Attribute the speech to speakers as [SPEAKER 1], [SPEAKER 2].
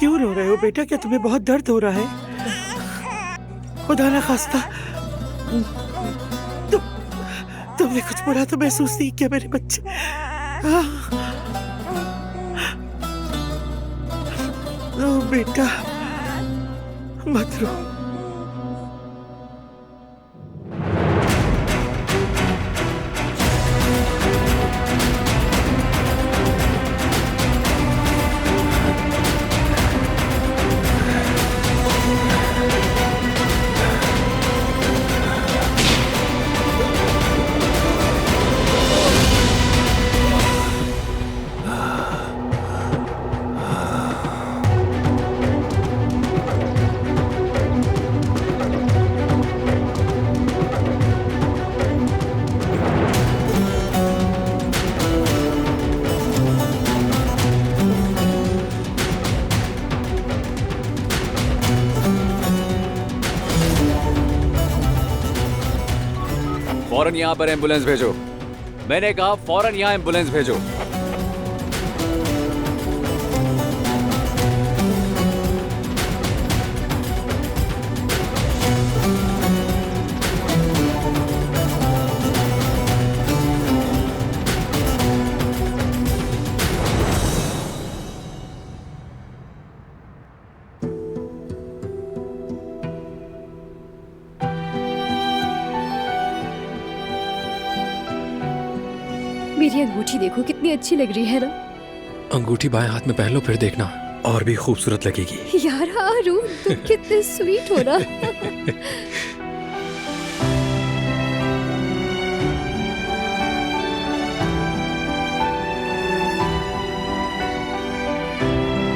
[SPEAKER 1] क्यों रो रहे हो बेटा? क्या तुम्हें बहुत दर्द हो रहा है? खुदा ना खास्ता तुमने कुछ बुरा तो महसूस नहीं किया मेरे बच्चे? रो बेटा, मत रो।
[SPEAKER 2] फौरन यहाँ पर एम्बुलेंस भेजो। मैंने कहा फौरन यहाँ एम्बुलेंस भेजो।
[SPEAKER 3] मेरी अंगूठी देखो कितनी अच्छी लग रही है ना।
[SPEAKER 4] अंगूठी बाएं हाथ में पहन लो, फिर देखना और भी खूबसूरत लगेगी।
[SPEAKER 3] यार अरुण तुम कितने स्वीट हो ना।